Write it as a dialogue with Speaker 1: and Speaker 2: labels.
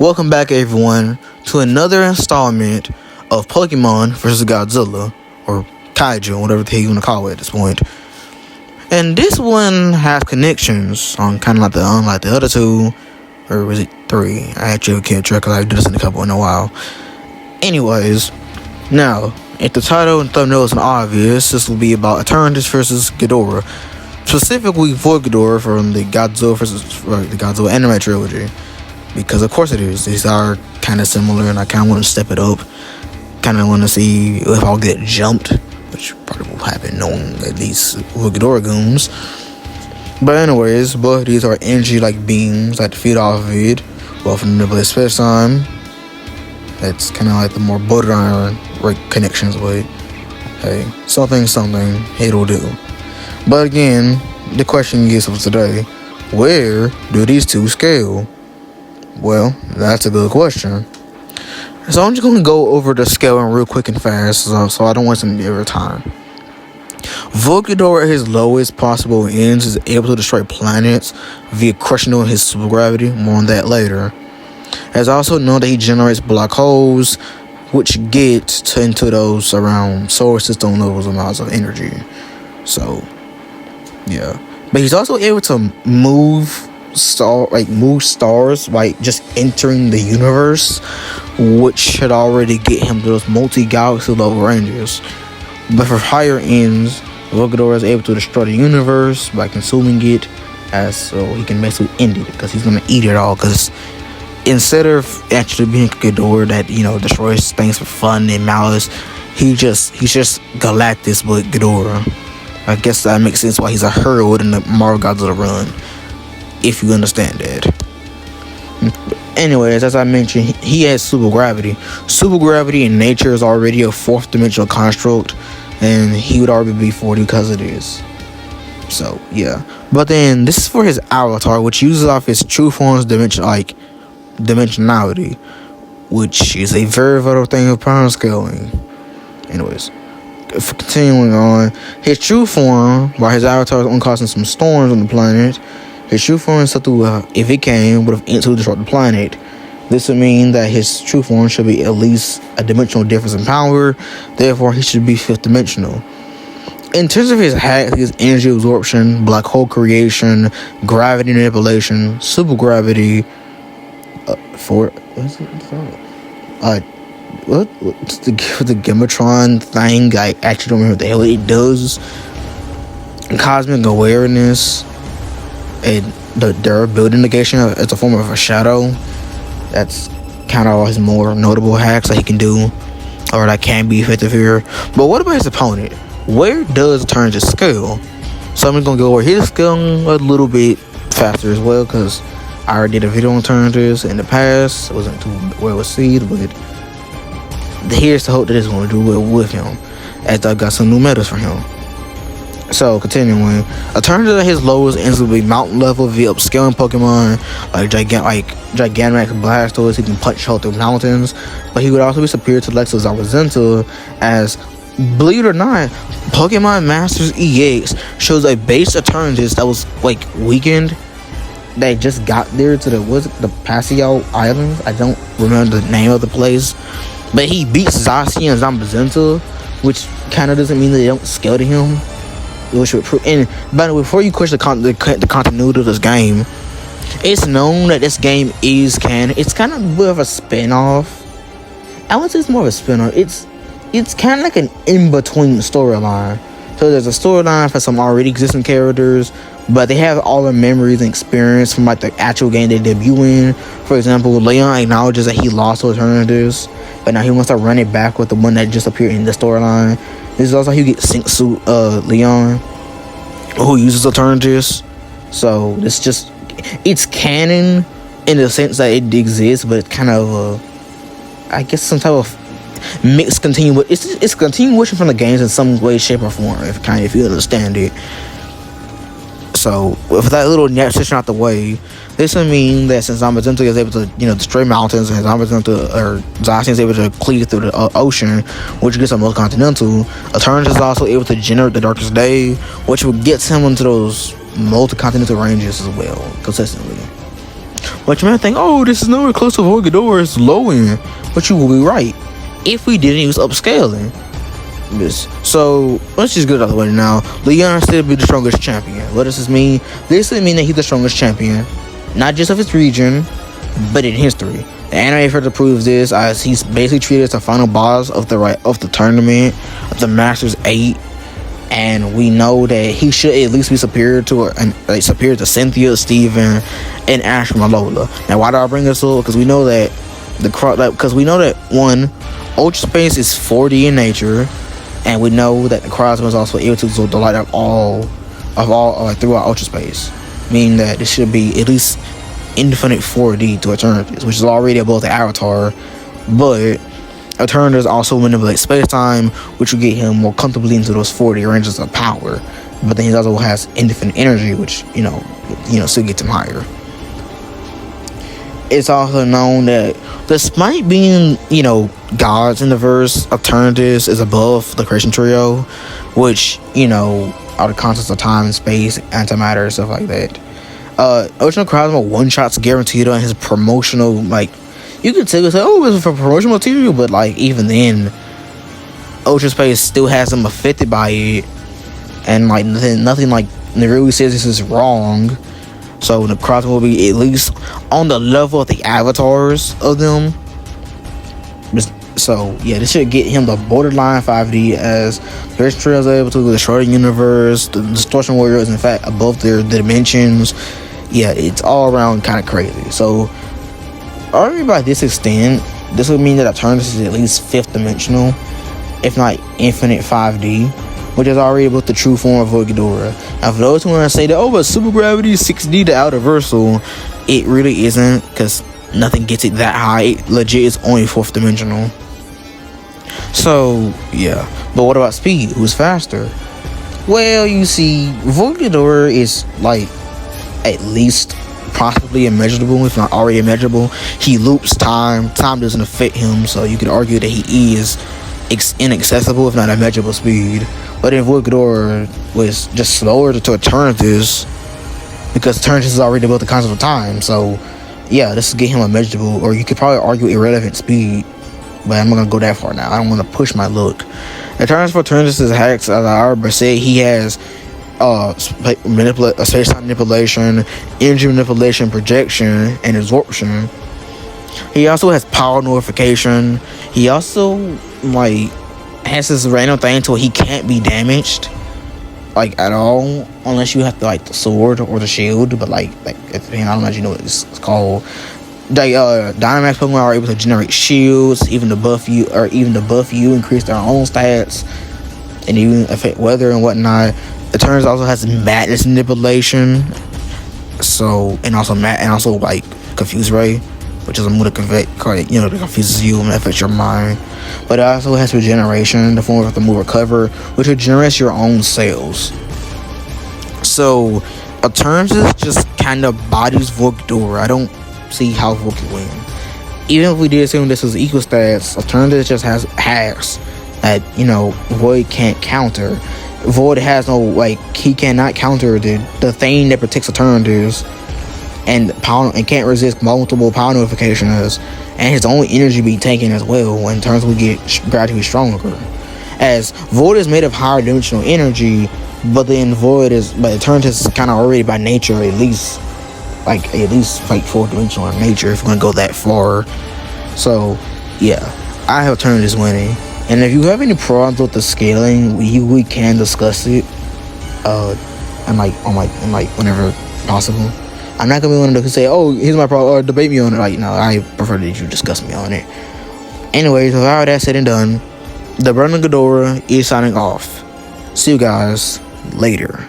Speaker 1: Welcome back, everyone, to another installment of Pokemon vs. Godzilla, or Kaiju, whatever the hell you want to call it at this point. And this one has connections on kind of like unlike the other two, or was it three? I actually can't track because I've done this in a while. Anyways, now, if the title and thumbnail isn't obvious, this will be about Eternatus vs. Ghidorah. Specifically, Void Ghidorah from the Godzilla the Godzilla anime trilogy. Because of course it is. These are kind of similar, and I kind of want to step it up. Kind of want to see if I'll get jumped, which probably will happen knowing at least Void Ghidorah goons. But anyways, both these are energy-like beings that feed off of it. Well, from the place space time, that's kind of like the more borderline connections with. Hey, something, it'll do. But again, the question is of today: where do these two scale? Well, that's a good question. So I'm just going to go over the scaling real quick and fast, so I don't waste any of your time. Void Ghidorah at his lowest possible ends is able to destroy planets via crushing them with his super gravity. More on that later. It's also known that he generates black holes, which get into those around solar system levels amounts of energy. So, yeah. But he's also able to move stars by just entering the universe, which should already get him to those multi-galaxy level ranges. But for higher ends, Void Ghidorah is able to destroy the universe by consuming it, so he can basically end it, because he's gonna eat it all. Because instead of actually being Ghidorah that destroys things for fun and malice, he's just Galactus but Ghidorah. I guess that makes sense why he's a hero in the Marvel Godzilla run, if you understand that. Anyways, as I mentioned, he has super gravity. Super gravity in nature is already a fourth dimensional construct, and he would already be 40 because it is. So yeah, but then this is for his avatar, which uses off his true form's dimensionality, which is a very vital thing of power scaling. Anyways, continuing on, his true form, while his avatar is only causing some storms on the planet, his true form, if it came, would have instantly destroyed the planet. This would mean that his true form should be at least a dimensional difference in power. Therefore, he should be fifth dimensional. In terms of his hacks, his energy absorption, black hole creation, gravity manipulation, super gravity, what's the Gamatron thing? I actually don't remember what the hell it does. Cosmic awareness, and the durability negation as a form of a shadow. That's kind of all his more notable hacks that he can do, or that can be effective here. But what about his opponent? Where does Eternatus scale? So I'm just gonna go over his scaling a little bit faster as well, because I already did a video on Eternatus in the past. It wasn't too well received, but here's the hope that it's going to do well with him, as I've got some new metas for him. So, continuing, Eternatus at his lowest ends will be mountain level via upscaling Pokemon like Gigantamax Blastoise. He can punch holes through mountains, but he would also be superior to Lexus Zamazenta, as, believe it or not, Pokemon Masters EX shows a base Eternatus that was weakened. They just got there to the Paseo Islands. I don't remember the name of the place, but he beats Zacian and Zamazenta, which kind of doesn't mean that they don't scale to him. Which would prove. And by the way, before you question the continuity of this game, it's known that this game is canon. It's kind of a bit of a spin-off. I wouldn't say it's more of a spin-off. It's kind of like an in-between storyline. So there's a storyline for some already existing characters, but they have all the memories and experience from the actual game they debut in. For example, Leon acknowledges that he lost to Eternatus, but now he wants to run it back with the one that just appeared in the storyline. This is also how you get Sync Suit Leon, who uses Eternatus. So it's canon in the sense that it exists, but it's kind of I guess some type of mixed continuation. It's continuation from the games in some way, shape, or form, if you understand it. So with that little transition out the way, this would mean that since Zamazenta is able to destroy mountains, and Zacian is able to cleave through the ocean, which gets him most continental, Eternatus is also able to generate the darkest day, which will get him into those multi-continental ranges as well consistently. But you might think, oh, this is nowhere close to Void Ghidorah, it's low end. But you will be right if we didn't use upscaling. So let's just get it out of the way now. Leon still be the strongest champion. What does this mean? This would mean that he's the strongest champion, not just of his region, but in history. The anime further proves this, as he's basically treated as the final boss of the tournament, of the Masters 8, and we know that he should at least be superior to Cynthia, Steven, and Ash from Alola. Now, why do I bring this up? Because we know that one, Ultra Space is 4D in nature, and we know that the Cosmo is also able to absorb the light of all throughout Ultra Space, meaning that it should be at least infinite 4D to Eternatus, which is already above the Avatar. But Eternatus also manipulates space-time, which will get him more comfortably into those 4D ranges of power. But then he also has infinite energy, which still gets him higher. It's also known that despite being gods in the verse, Eternatus is above the creation trio, which are the concepts of time and space, antimatter, stuff like that. Ocean Cosmo one-shots guaranteed on his promotional, you could say, oh, it's for promotional material, but even then, Ultra Space still has him affected by it, and nothing really says this is wrong. So the Cosmo will be at least on the level of the avatars of them. So yeah, this should get him the borderline 5D, as the rest trio is able to destroy the universe. The Distortion Warrior is in fact above their dimensions. Yeah, it's all around kind of crazy. So already by this extent, this would mean that Eternatus is at least 5th dimensional, if not infinite 5D, which is already about the true form of Void Ghidorah. Now, for those who want to say that, but super gravity is 6D to outer versal, it really isn't, because nothing gets it that high. It legit is only 4th dimensional. So yeah, but what about speed? Who's faster? Well, you see, Void Ghidorah is at least possibly immeasurable, if not already immeasurable. He loops time doesn't affect him, so you could argue that he is inaccessible, if not immeasurable speed. But then Void Ghidorah was just slower to Eternatus, because Eternatus is already built the concept of time. So yeah, this is get him immeasurable, or you could probably argue irrelevant speed, but I'm not gonna go that far now. I don't want to push my luck. Eternatus for Eternatus hacks, as I already said, he has space-time manipulation, energy manipulation, projection, and absorption. He also has power nullification. He also has this random thing to where he can't be damaged at all, unless you have the sword or the shield. But I don't know what it's called. Dynamax Pokemon are able to generate shields, even to buff you, increase their own stats, and even affect weather and whatnot. Eternatus also has madness manipulation, and also Confuse Ray, which is a move that confuses you and affects your mind. But it also has regeneration in the form of the move Recover, which regenerates your own cells. So Eternatus just kind of bodies Void Ghidorah. I don't see how Void could win. Even if we did assume this was equal stats, Eternatus just has hacks that Void can't counter. Void has no he cannot counter the thing that protects Eternatus, and can't resist multiple power notifications, and his own energy be taken as well when turns will get gradually stronger. As Void is made of higher dimensional energy, but Eternatus is kind of already by nature at least 4th dimensional in nature, if we're gonna go that far. So yeah, I have Eternatus winning. And if you have any problems with the scaling, we can discuss it, whenever possible. I'm not gonna be one of those who say, "Oh, here's my problem," or debate me on it. No, I prefer that you discuss me on it. Anyways, with all that said and done, the Void Ghidorah is signing off. See you guys later.